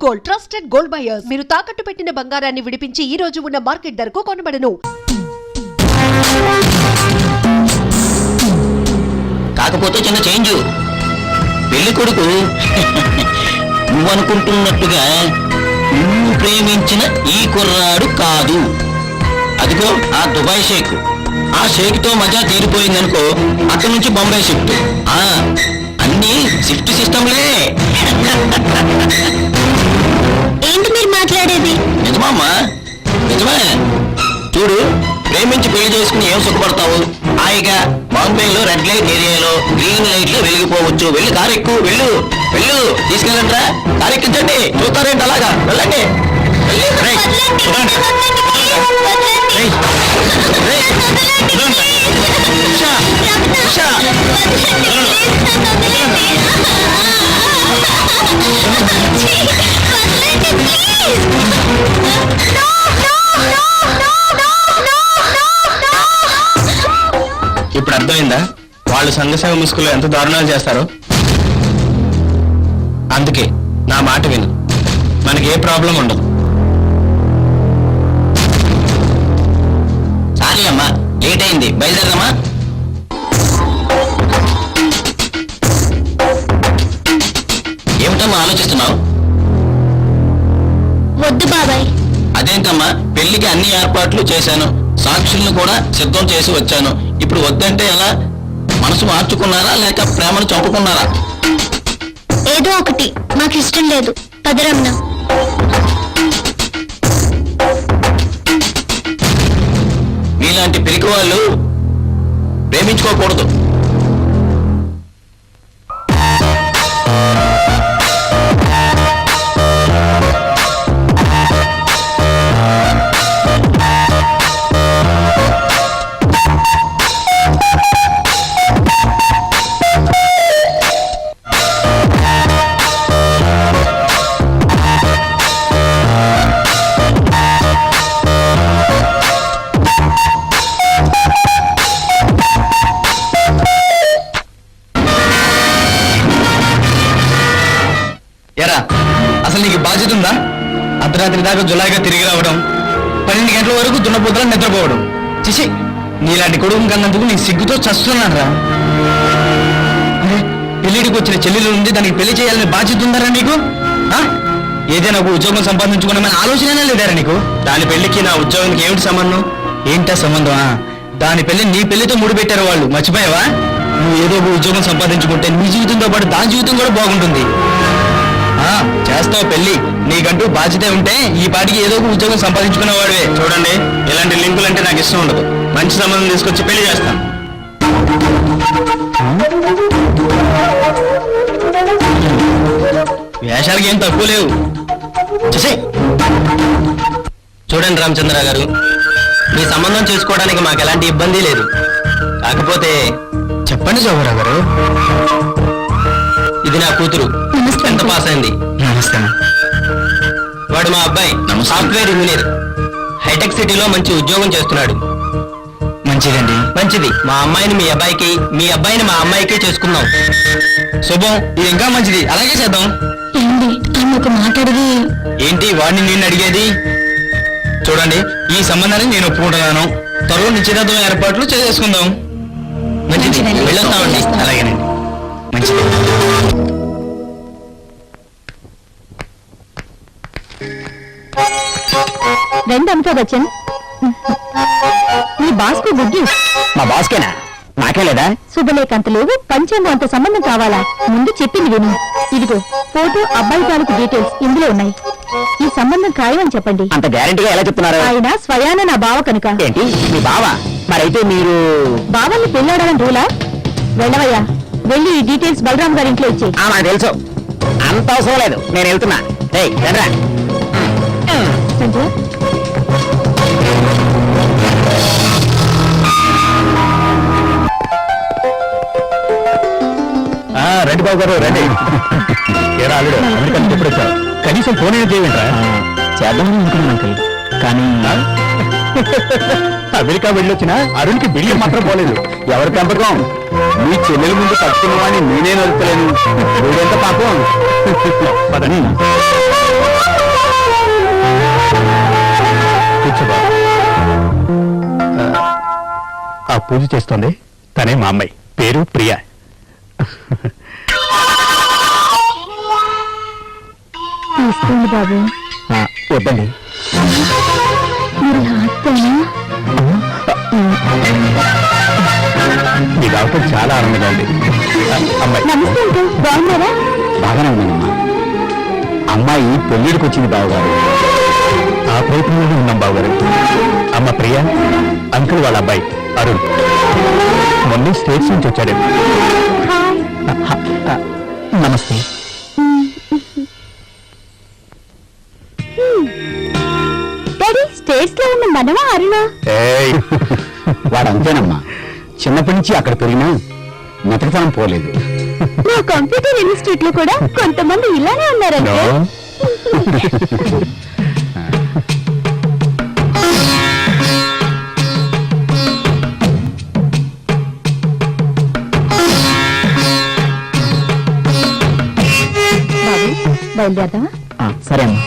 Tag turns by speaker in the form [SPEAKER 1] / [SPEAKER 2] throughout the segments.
[SPEAKER 1] Gold, trusted gold buyers. మీరు తాకట్టు పెట్టిన బంగారాన్ని విడిపించి ఈ రోజు ఉన్న మార్కెట్ ధరకు కొనబడను.
[SPEAKER 2] కాకపోతే చిన్న చేంజ్. పెళ్లి కొడుకు నువ్వు అనుకుంటున్నట్టుగా నువ్వు ప్రేమించిన ఈ కుర్రాడు కాదు. అదిగో ఆ దుబాయ్ షేక్. ఆ షేక్ తో మజా తీరిపోయిందనుకో, అక్కడి నుంచి బొంబాయి షిఫ్ట్. అన్ని షిఫ్ట్ సిస్టంలే.
[SPEAKER 3] ఏంటి మీరు మాట్లాడేది?
[SPEAKER 2] నిజమమ్మా, నిజమే. చూడు, ప్రేమించి పెళ్లి చేసుకుని ఏం సుఖపడతావు? హాయిగా బాంబేలో రెడ్ లైట్ ఏరియాలో గ్రీన్ లైట్ లో వెలిగిపోవచ్చు. వెళ్ళి కారు ఎక్కువ. వెళ్ళు వెళ్ళు, తీసుకెళ్ళండి. కారు ఎక్కించండి. చూస్తారేంటి అలాగా? వెళ్ళండి.
[SPEAKER 4] ఇప్పుడు అర్థమైందా వాళ్ళు సంఘసేవ ముసుగులో ఎంత దారుణాలు చేస్తారో? అందుకే నా మాట విను, మనకి ఏ ప్రాబ్లం ఉండదు.
[SPEAKER 2] సారీ అమ్మా, లేట్ అయింది. బయలుదేరదమ్మా. ఏమిటమ్మా ఆలోచిస్తున్నావు?
[SPEAKER 3] వద్దు బాబాయ్.
[SPEAKER 2] అదేంటమ్మా, పెళ్లికి అన్ని ఏర్పాట్లు చేశాను, సాక్షుల్ని కూడా సిద్ధం చేసి వచ్చాను. ఇప్పుడు వద్దంటే ఎలా? మనసు మార్చుకున్నారా లేక ప్రేమను చంపుకున్నారా?
[SPEAKER 3] ఏదో ఒకటి. మాకు ఇష్టం లేదు. పదరమ్మ.
[SPEAKER 2] మీలాంటి పిరికి వాళ్ళు ప్రేమించుకోకూడదు.
[SPEAKER 4] అసలు నీకు బాధ్యత ఉందా? అర్ధరాత్రి దాకా జులాయిగా తిరిగి రావడం, 12 గంటల వరకు దున్నపోతలను నిద్రపోవడం. చిచి, నీలాంటి కొడుకు కన్నందుకు నీ సిగ్గుతో చస్తున్నాను రా. పెళ్లిడికి వచ్చిన చెల్లెలు ఉంది, దానికి పెళ్లి చేయాలని బాధ్యత ఉందారా నీకు? ఏదైనా ఒక ఉద్యోగం సంపాదించుకున్నామని ఆలోచన లేదారా నీకు? దాని పెళ్లికి నా ఉద్యోగానికి ఏమిటి సంబంధం? ఏంటా సంబంధమా? దాని పెళ్లి నీ పెళ్లితో ముడిపెట్టారు వాళ్ళు, మర్చిపోయావా? నువ్వు ఏదో ఒక ఉద్యోగం సంపాదించుకుంటే నీ జీవితంతో పాటు దాని జీవితం కూడా బాగుంటుంది. చేస్తావు పెళ్లి, నీకంటూ బాధ్యత ఉంటే ఈ పాటికి ఏదో ఒక ఉద్యోగం సంపాదించుకునేవాడివే. చూడండి, ఇలాంటి లింకులు అంటే నాకు ఇష్టం ఉండదు. మంచి సంబంధం తీసుకొచ్చి పెళ్లి చేస్తాను. వేషాలకి ఏం తక్కువ లేవు. చూడండి రామచంద్ర గారు, మీ సంబంధం చేసుకోవడానికి మాకు ఎలాంటి ఇబ్బంది లేదు. కాకపోతే చెప్పండి జోగరావు గారు. ఇది నా కూతురు, ఎంత పాస్ అయింది. నమస్తే. వాడు మా అబ్బాయి, సాఫ్ట్వేర్ ఇంజనీర్, హైటెక్ సిటీలో మంచి ఉద్యోగం చేస్తున్నాడు. మంచిదండి. మంచిది. మా అమ్మాయిని మీ అబ్బాయికి, మీ అబ్బాయిని మా అమ్మాయికి చేసుకుందాం. శుభం, ఇది ఇంకా మంచిది. అలాగే చేద్దాం.
[SPEAKER 3] ఒక మాట అడిగి.
[SPEAKER 4] ఏంటి వాడిని నిన్ను అడిగేది? చూడండి, ఈ సంబంధాన్ని నేను ఒప్పుకుంటున్నాను. త్వరలో నిశ్చితార్థం ఏర్పాట్లు చేసుకుందాం. మంచిది, వెళ్ళొస్తామండి. అలాగేనండి, మంచిది.
[SPEAKER 3] రండి అమితాబ్ బచ్చన్. మీ బాస్కు బుగ్గి.
[SPEAKER 4] మా బాస్కేనా? నాకే లేదా?
[SPEAKER 3] శుభలేఖ అంత లేవు, పంచాంగం అంత సంబంధం కావాలా? ముందు చెప్పింది విను. ఇదిగో ఫోటో, అబ్బాయి తాలూకు డీటెయిల్స్ ఇందులో ఉన్నాయి. ఈ సంబంధం ఖాయమని చెప్పండి.
[SPEAKER 4] అంత గ్యారెంటీగా ఎలా చెప్తున్నారు?
[SPEAKER 3] ఆయన స్వయాన నా బావ కనుక.
[SPEAKER 4] ఏంటి మీ బావ? మరైతే మీరు
[SPEAKER 3] బావల్ని పెళ్ళాడాలని రూలా? వెళ్ళవయ్యా, వెళ్ళి ఈ డీటెయిల్స్ బలరాం గారి ఇంట్లో ఇచ్చే.
[SPEAKER 4] నాకు తెలుసు, అంత అవసరం లేదు. నేను వెళ్తున్నా.
[SPEAKER 3] సంజయ్,
[SPEAKER 4] రెడ్డి బాబు గారు రండి. ఏరా అల్లుడు, అమెరికా నుంచి ఎప్పుడు వచ్చావు? కనీసం ఫోన్ అయినా చేయమంటారా? చేద్దామని అనుకున్నాను అంకుల్, కానీ అమెరికా వెళ్ళొచ్చిన అరుణ్కి బిల్లు మాత్రం పోలేదు. ఎవరి పెంపకం? మీ చెల్లెల ముందు కట్టుకున్నామని నేనే నడుపుతలేను. ఎంత పాపం. పదని
[SPEAKER 5] పూజ చేస్తోంది తనే మా అమ్మాయి, పేరు ప్రియా.
[SPEAKER 3] తీసుకోండి బాబు.
[SPEAKER 5] వద్దండి.
[SPEAKER 3] మీరు హాస్టల్నా?
[SPEAKER 5] మీ రావటం చాలా ఆనందంగా ఉంది. అమ్మాయి
[SPEAKER 3] నమస్తే అంకుల్, బాగున్నారా?
[SPEAKER 5] బాగానే ఉన్నానమ్మా. అమ్మాయి పెళ్లిడికి వచ్చింది బావగారు. ఆ ప్రయత్నంలోనే ఉన్నాం బావగారు. అమ్మ ప్రియా, అంకుల్ వాళ్ళ అబ్బాయి అరుణ్ మొన్న స్టేట్స్ నుంచి వచ్చాడు.
[SPEAKER 3] హాయ్.
[SPEAKER 5] నమస్తే.
[SPEAKER 3] డాడీ, స్టేట్స్ లో ఉన్న మనమా అరుణా?
[SPEAKER 5] వాడు అంతేనమ్మా, చిన్నప్పటి నుంచి అక్కడ పెరిగినా మెతకతనం పోలేదు.
[SPEAKER 3] నా కంప్యూటర్ ఇన్స్టిట్యూట్ లో కూడా కొంతమంది ఇలానే ఉన్నారంటే. బాబు, బయలుదేరదామా?
[SPEAKER 5] సరే అమ్మా,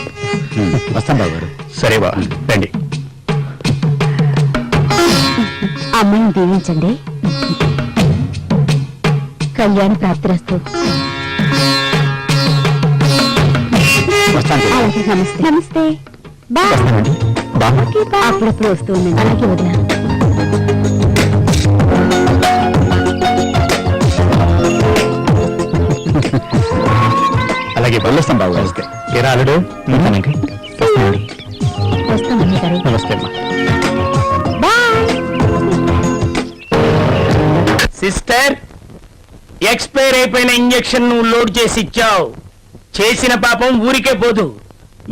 [SPEAKER 5] వస్తాం బావగారు. సరే బా, రండి.
[SPEAKER 3] అమ్మాయిని దీవించండి. కళ్యాణ్ ప్రాప్తిరస్తు.
[SPEAKER 5] వస్తాను.
[SPEAKER 3] అలాగే, నమస్తే. నమస్తే. బాయ్.
[SPEAKER 5] వస్తానండి. బాగా
[SPEAKER 3] అప్పుడప్పుడు వస్తూ ఉండండి. అలాగే వదినా.
[SPEAKER 5] అలాగే వెళ్ళొస్తాం బావగారు. ఏరా అల్లుడు, ఉంటానండి. వస్తానండి.
[SPEAKER 3] వస్తామని గారు.
[SPEAKER 5] నమస్తే అమ్మా.
[SPEAKER 3] బాయ్.
[SPEAKER 2] సిస్టర్, ఎక్స్పైర్ అయిపోయిన ఇంజెక్షన్ నువ్వు లోడ్ చేసి ఇచ్చావు. చేసిన పాపం ఊరికే పోదు.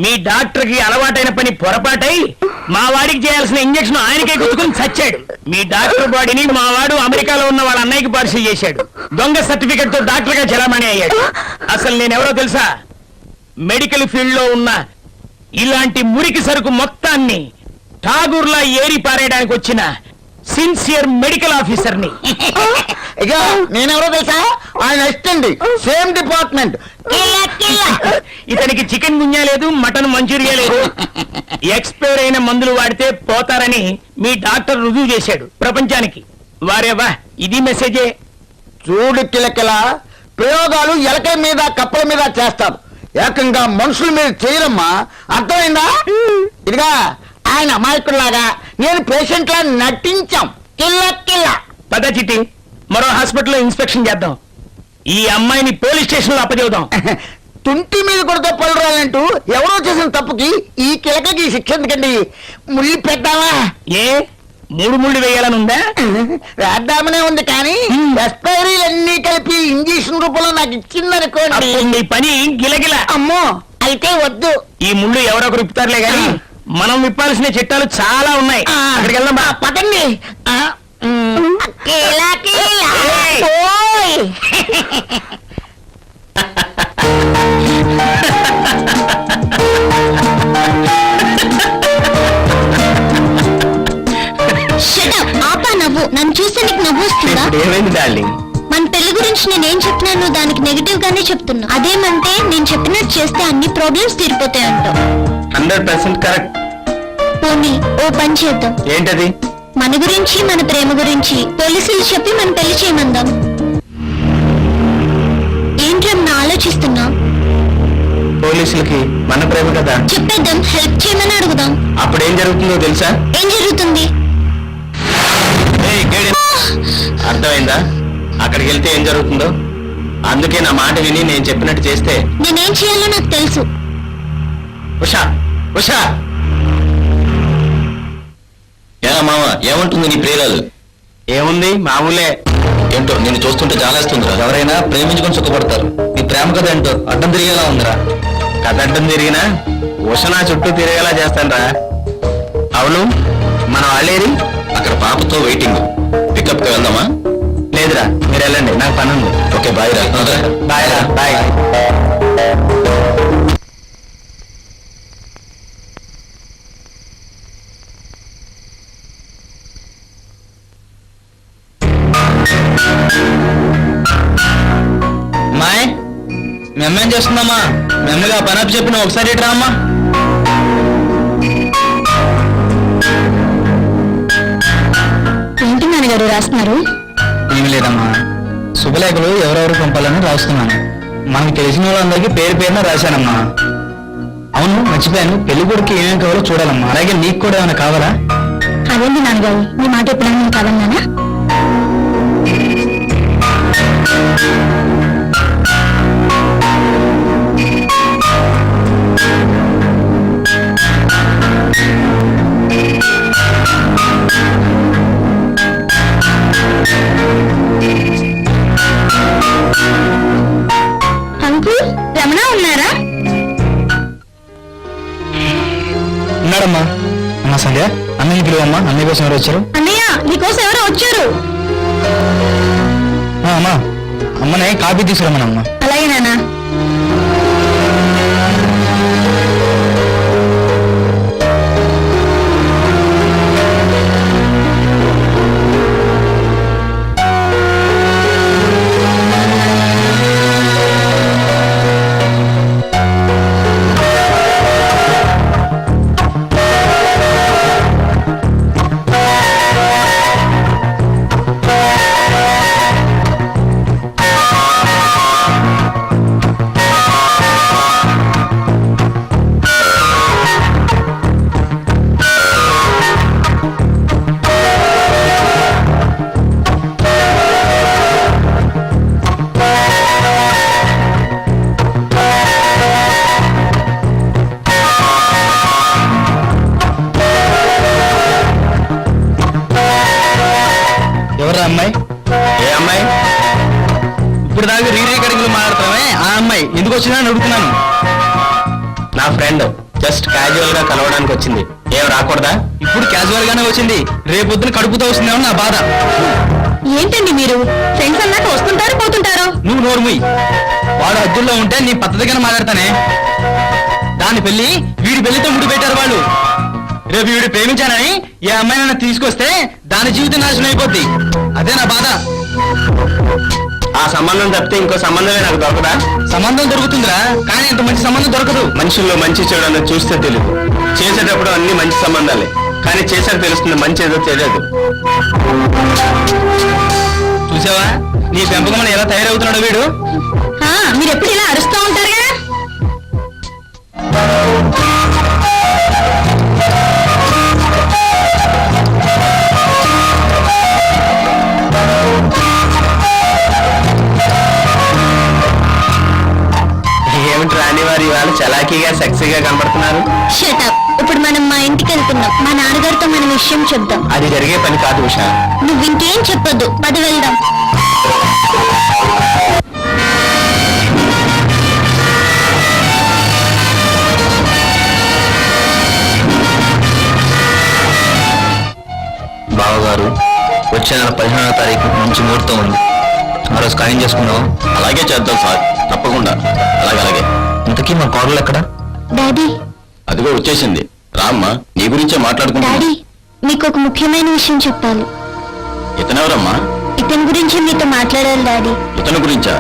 [SPEAKER 2] మీ డాక్టర్ కి అలవాటైన పని పొరపాటై మా వాడికి చేయాల్సిన ఇంజెక్షన్ ఆయనకే గుర్తుకుని చచ్చాడు. మీ డాక్టర్ బాడీని మా వాడు అమెరికాలో ఉన్న వాళ్ళ అన్నయ్యకి పార్సల్ చేశాడు. దొంగ సర్టిఫికెట్ తో డాక్టర్ గా చలామణి అయ్యాడు. అసలు నేనెవరో తెలుసా? మెడికల్ ఫీల్డ్ లో ఉన్న ఇలాంటి మురికి సరుకు మొత్తాన్ని ఠాగూర్లా ఏరి పారేయడానికి వచ్చిన సిన్సియర్ మెడికల్ ఆఫీసర్ని.
[SPEAKER 6] ఇక నేనెవరో తెలుసా? ఆయన అసిస్టెంట్, సేమ్ డిపార్ట్మెంట్.
[SPEAKER 2] ఇతనికి చికెన్ గున్యా లేదు, మటన్ మంచూరియా లేదు. ఎక్స్పైర్ అయిన మందులు వాడితే పోతారని మీ డాక్టర్ రుజువు చేశాడు ప్రపంచానికి. వారేవా, ఇది మెసేజే.
[SPEAKER 6] చూడు కిలకిల, ప్రయోగాలు ఎలకల మీద కప్పల మీద చేస్తారు, ఏకంగా మనుషుల మీద చేయరమ్మా. అర్థమైందా? ఇదిగా ఆయన అమాయకుల్లాగా నేను పేషెంట్ లా నటించాం. కిల్ల
[SPEAKER 2] పద చిట్టి, మరో హాస్పిటల్లో ఇన్స్పెక్షన్ చేద్దాం. ఈ అమ్మాయిని పోలీస్ స్టేషన్ లో అప్పచెబుదాం.
[SPEAKER 6] తుంటి మీద కొడితే పళ్ళు రాలంటూ ఎవరో చేసిన తప్పుకి ఈ కిలకకి శిక్ష ఎందుకండి? ముళ్ళు పెట్టావా?
[SPEAKER 2] ఏ మూడు ముళ్ళు వేయాలనుందా?
[SPEAKER 6] వేద్దామనే ఉంది, కానీ ఎక్స్పైరీలు అన్ని కలిపి ఇంజక్షన్ రూపంలో నాకు ఇచ్చిందనుకోండి.
[SPEAKER 2] అప్పుడు నీ పని గిలగిల.
[SPEAKER 6] అమ్మో, అయితే వద్దు.
[SPEAKER 2] ఈ ముళ్ళు ఎవరొకరు విప్పుతారులే గాని మనం విప్పాల్సిన చిట్టాలు చాలా ఉన్నాయి. అక్కడికి వెళ్దాం బా.
[SPEAKER 6] పదండి.
[SPEAKER 2] ఏయ్!
[SPEAKER 6] ఓయ్!
[SPEAKER 3] ఆపా నవ్వు. నన్ను చూస్తే నీకు నవ్వు వస్తుందా?
[SPEAKER 2] ఇప్పుడు ఏమైంది డార్లింగ్?
[SPEAKER 3] మన పెళ్లి గురించి నేనేం చెప్తున్నాను దానికి నెగిటివ్ గానే చెప్తున్నా. అదేమంటే నేను చెప్పినట్టు చేస్తే అన్ని ప్రాబ్లమ్స్ తీరిపోతాయంటావు.
[SPEAKER 2] 100% కరెక్ట్.
[SPEAKER 3] పోనీ ఓ పని చేద్దాం.
[SPEAKER 2] ఏంటది?
[SPEAKER 3] మన గురించి, మన ప్రేమ గురించి పోలీసులు చెప్పి మన పెళ్లి చేయమందాం. ఏంటన్నా ఆలోచిస్తున్నా?
[SPEAKER 2] పోలీసులకి మన ప్రేమ కదా
[SPEAKER 3] చెప్పేద్దాం, హెల్ప్ చేయమని అడుగుదాం.
[SPEAKER 2] అప్పుడు ఏం జరుగుతుందో తెలుసా?
[SPEAKER 3] ఏం జరుగుతుంది?
[SPEAKER 2] ఏయ్, గేడి. అర్థమైందా? అక్కడికి వెళ్తే ఏం జరుగుతుందో? అందుకే నా మాట విని నేను చెప్పినట్టు చేస్తే.
[SPEAKER 3] నేనేం చేయాలో నాకు తెలుసు.
[SPEAKER 2] ఉషా, ఉషా. ఏనా మామ, ఏమంటుంది నీ ప్రియురాలు? ఏముంది, మామూలే. ఏంటో నేను చూస్తుంటే జాలేస్తుందిరా. ఎవరైనా ప్రేమించుకొని సుఖపడతారు. నీ ప్రేమ కథ ఏంటో అడ్డం తిరిగేలా ఉందిరా. కథ అడ్డం తిరిగినా ఉష నా చుట్టూ తిరిగేలా చేస్తానరా. అవును, మన వాళ్ళేరి? అక్కడ పాపతో వెయిటింగ్. పికప్ కి వెళ్దామా? లేదురా, మీరు వెళ్ళండి, నాకు పని ఉంది. ఓకే, బాయ్ రా. బాయ్ రా, బాయ్. మాయ్, మీ అమ్మ ఏం చేస్తుందమ్మా? మీ అమ్మగా పని అప్పు చెప్పిన ఒకసారి ఇటు రామ్మా.
[SPEAKER 3] ఏం ఏంటి నాన్నగారు రాస్తున్నారు?
[SPEAKER 4] ఏమి లేదమ్మా, శుభలేఖలు ఎవరెవరు పంపాలని రాస్తున్నాను. మనకు తెలిసిన వాళ్ళందరికీ పేరు పేరున రాశానమ్మా. అవును, మర్చిపోయాను, పెళ్లి కొడుకు ఏమేమి కావాలో చూడాలమ్మా. అలాగే నీకు కూడా ఏమైనా కావాలా?
[SPEAKER 3] అదేంటి నాన్నగారు, మీ మాట ఎప్పుడైనా కావాలన్నానా? అంకుల్, రమణ ఉన్నారా?
[SPEAKER 4] ఉన్నాడమ్మా. అమ్మా సంధ్య, అన్నయ్య పిలువమ్మా. అన్నయ్య కోసం ఎవరు వచ్చారు?
[SPEAKER 3] అన్నయ్య, నీకోసం ఎవరో వచ్చారు.
[SPEAKER 4] అమ్మా, అమ్మనే కాపీ తీసుకురమ్మనమ్మా.
[SPEAKER 3] అలాగే నాన్న.
[SPEAKER 4] ఎవరా అమ్మాయి? ఏ అమ్మాయి? ఇప్పుడు దాకా రీరీ కడిగిలు మాట్లాడుతున్నామే, ఆ అమ్మాయి ఎందుకు వచ్చిందా అని అడుగుతున్నాను. నా ఫ్రెండ్, జస్ట్ క్యాజువల్ గా కలవడానికి వచ్చింది. ఏం రాకూడదా? ఇప్పుడు క్యాజువల్ గానే వచ్చింది, రేపొద్దున కడుపుతో వస్తుందేమో నా బాధ.
[SPEAKER 3] ఏంటండి మీరు ఫ్రెండ్స్ అన్నాక వస్తుంటారు పోతుంటారు?
[SPEAKER 4] నువ్వు నోరుముయ్. వాడు హద్దుల్లో ఉంటే నీ పద్ధతిగానే మాట్లాడతానే. దాని పెళ్లి వీడి పెళ్లితో ముడి పెట్టారు వాళ్ళు. రేపు వీడు ప్రేమించానని ఏ అమ్మాయి నన్ను తీసుకొస్తే దాని జీవితం నాశనం అయిపోద్ది. అదే నా బాధ. ఆ సంబంధం తప్పితే ఇంకో సంబంధమే నాకు దొరకదా? సంబంధం దొరుకుతుందిరా, కానీ ఇంత మంచి సంబంధం దొరకదు. మనుషుల్లో మంచి చెడు అన్నది చూస్తే తెలియదు. చేసేటప్పుడు అన్ని మంచి సంబంధాలే, కానీ చేసాక తెలుస్తుంది మంచి ఏదో తెలియదు. చూసావా నీ పెంపకం ఎలా తయారవుతున్నాడు వీడు?
[SPEAKER 3] మీరు ఎప్పుడు ఇలా అరుస్తూ ఉంటారుగా?
[SPEAKER 4] ఏమిటి రాని వారు ఇవాళ చలాకీగా సెక్సీగా కనబడుతున్నారు?
[SPEAKER 3] షటప్. ఇప్పుడు మనం మా ఇంటికి వెళ్తున్నాం. మా నాన్నగారితో మనం విషయం చెప్దాం.
[SPEAKER 4] అది జరిగే పని కాదు ఉషా.
[SPEAKER 3] నువ్వు ఇంకేం చెప్పొద్దు, పద వెళ్దాం.
[SPEAKER 2] బావగారు, వచ్చే నెల 15వ తారీఖు మంచి ముహూర్తం ఉంది. ఆ రోజు ఖాయం చేసుకున్నాం. అలాగే చేద్దాం సార్, తప్పకుండా. అలాగే. ఇంతకీ మా కోడలు ఎక్కడ?
[SPEAKER 3] డాడీ.
[SPEAKER 2] అదిగో వచ్చేసింది. రామ్మా, నీ గురించే మాట్లాడుకుంటా.
[SPEAKER 3] డాడీ, మీకు ఒక ముఖ్యమైన విషయం చెప్పాలి.
[SPEAKER 2] ఇతనెవరమ్మా?
[SPEAKER 3] ఇతని గురించి మీతో మాట్లాడాలి డాడీ.
[SPEAKER 2] ఇతని గురించా?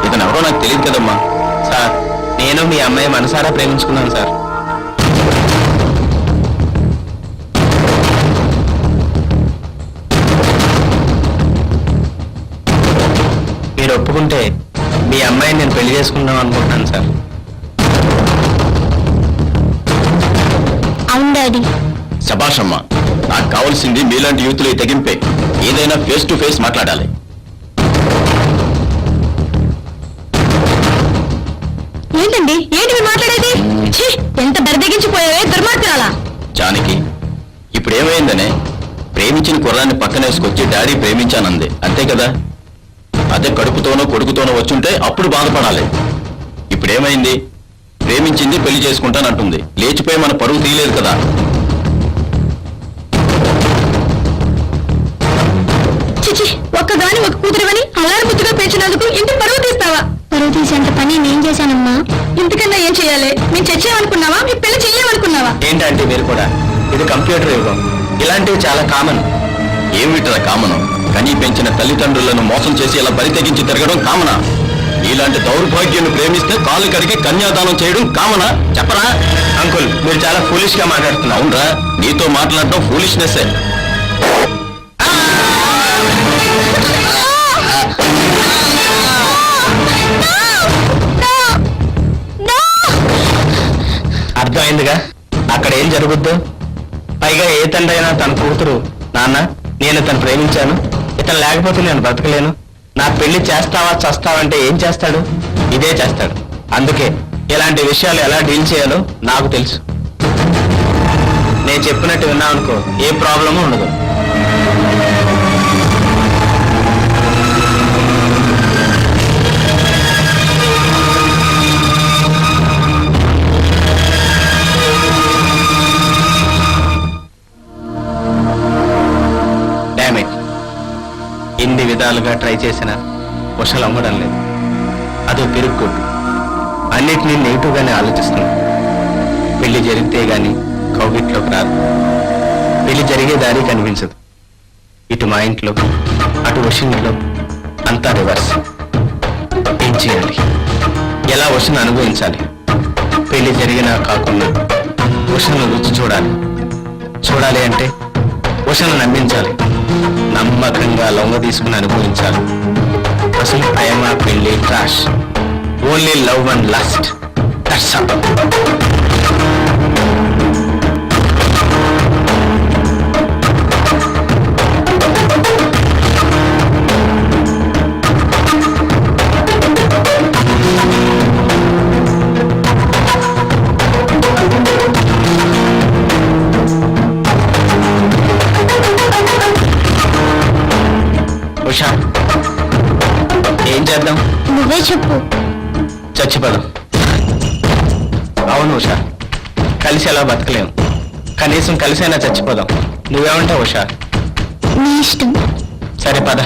[SPEAKER 2] ఇతనెవరో నాకు తెలియదు కదమ్మా.
[SPEAKER 4] సార్, నేను మీ అమ్మాయి మనసారా ప్రేమించుకున్నాను సార్. మీరు ఒప్పుకుంటే మీ అమ్మాయిని నేను పెళ్లి చేసుకుందాం అనుకుంటున్నాను సార్.
[SPEAKER 3] అవును డాడీ.
[SPEAKER 2] శభాషమ్మా, నాకు కావాల్సింది మీలాంటి యూత్లో ఈ తెగింపే. ఏదైనా ఫేస్ టు ఫేస్ మాట్లాడాలి.
[SPEAKER 3] ఏంటండి, ఏంటి మీరు మాట్లాడేది? ఛీ, ఎంత బరిదెగించిపోయావే దుర్మార్గురాలా.
[SPEAKER 2] జానకి, ఇప్పుడు ఏమైందనే? ప్రేమించిన కుర్రాన్ని పక్కనేసుకొచ్చి డాడీ ప్రేమించానంది, అంతే కదా? అదే కడుపుతోనో కొడుకుతోనో వచ్చుంటే అప్పుడు బాధపడాలి. ఇప్పుడేమైంది? ప్రేమించింది, పెళ్లి చేసుకుంటానంటుంది. లేచిపోయి మన పరువు తీయలేదు కదా.
[SPEAKER 3] చిచి, ఒక్కగాని ఒక కూతురువని అలారం బుద్ధిగా పెంచినందుకు ఇంటి పరువు తీస్తావా? పరువు తీసేంత పని నేను చేశానమ్మా. ఇంతకన్నా ఏం చేయాలి? మేము చచ్చేయమనుకున్నావా? మీ పెళ్లి చెయ్యమనుకున్నావా?
[SPEAKER 4] ఏంటంటే మీరు కూడా, ఇది కంప్యూటర్ యుగం, ఇలాంటివి చాలా కామన్.
[SPEAKER 2] ఏమిట్రా కామనం? కనీ పెంచిన తల్లిదండ్రులను మోసం చేసి ఇలా బరి తెగించి తిరగడం కామనా? ఇలాంటి దౌర్భాగ్యాన్ని ప్రేమిస్తే కాలు కడిగి కన్యాదానం చేయడం కామనా? చెప్పరా?
[SPEAKER 4] అంకుల్, మీరు చాలా ఫూలిష్ గా మాట్లాడుతున్నారు.
[SPEAKER 2] అవునరా, నీతో మాట్లాడటం ఫూలిష్నెస్సే.
[SPEAKER 4] అర్థమైందిగా అక్కడ ఏం జరుగుద్దో. పైగా ఏ తండ్రి అయినా తన కూతురు నాన్న నేను తను ప్రేమించాను, ఇతను లేకపోతే నేను బ్రతకలేను, నా పెళ్లి చేస్తావా చస్తావంటే ఏం చేస్తాడు? ఇదే చేస్తాడు. అందుకే ఇలాంటి విషయాలు ఎలా డీల్ చేయాలో నాకు తెలుసు. నేను చెప్పినట్టు విన్నావనుకో ఏ ప్రాబ్లము ఉండదు. డామేజ్ ఇన్ని విధాలుగా ట్రై చేసిన ఉషలు అమ్మడం లేదు. అదో పెరుగుకొట్టు. అన్నిటినీ నెగిటివ్గానే ఆలోచిస్తున్నాం. పెళ్లి జరిగితే గాని కౌగిట్లోకి రాదు. పెళ్లి జరిగే దారి కనిపించదు. ఇటు మా ఇంట్లో అటు ఉష ఇంట్లో అంతా రివర్స్. ఏం చేయాలి? ఎలా ఉషను అనుభవించాలి? పెళ్లి జరిగినా కాకుండా ఉషను రుచి చూడాలి. చూడాలి అంటే ఉషను నమ్మించాలి. నమ్మకంగా లొంగ తీసుకుని అనుభవించాలి. అసలు ప్రేమ పెళ్లి crash, only love and lust. That's all. Usha ఏం చేద్దాం?
[SPEAKER 3] నువ్వే చెప్పు.
[SPEAKER 4] చచ్చిపోదాం. అవును ఉషా, కలిసి ఎలా బతకలేము. కనీసం కలిసైనా చచ్చిపోదాం. నువ్వేమంటావు ఉషా?
[SPEAKER 3] నీ ఇష్టం.
[SPEAKER 4] సరే పద.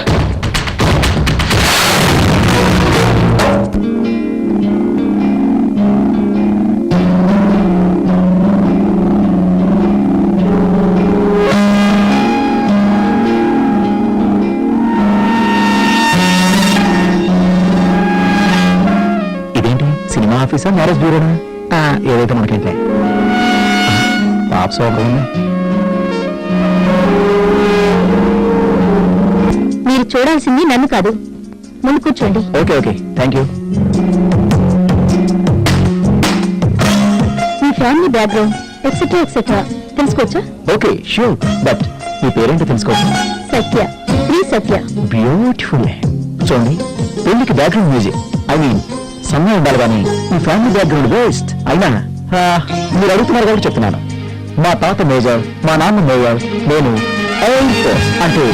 [SPEAKER 5] సినిమా ఆఫీసా మ్యారేజ్ బ్యూరోనా? ఏదైతే మనకైతే పాప సోపం ఉంది.
[SPEAKER 3] మీరు చూడాల్సింది నన్ను కాదు. ముందు కూర్చోండి.
[SPEAKER 5] Okay okay, thank you.
[SPEAKER 3] Me family background etcetera etcetera తెలుసుకోవచ్చా?
[SPEAKER 5] ఓకే ష్యూర్, బట్ మీ పేరేంటో తెలుసుకోవచ్చు?
[SPEAKER 3] సత్య, శ్రీ సత్య.
[SPEAKER 5] బ్యూటిఫుల్. చూడండి, పెళ్లికి బ్యాక్గ్రౌండ్ మ్యూజిక్ ఐ మీన్ సమయం ఉండాలి, కానీ మీ ఫ్యామిలీ బ్యాక్గ్రౌండ్ వేస్ట్. అయినా మీరు అడుగుతున్నారు కాబట్టి చెప్తున్నాను. మా తాత మేజర్, మా నాన్న మేజర్, నేను ఎయిర్ ఫోర్స్ అంటే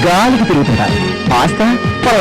[SPEAKER 5] గాలికి తిరుగుతుంటాను. ఆస్త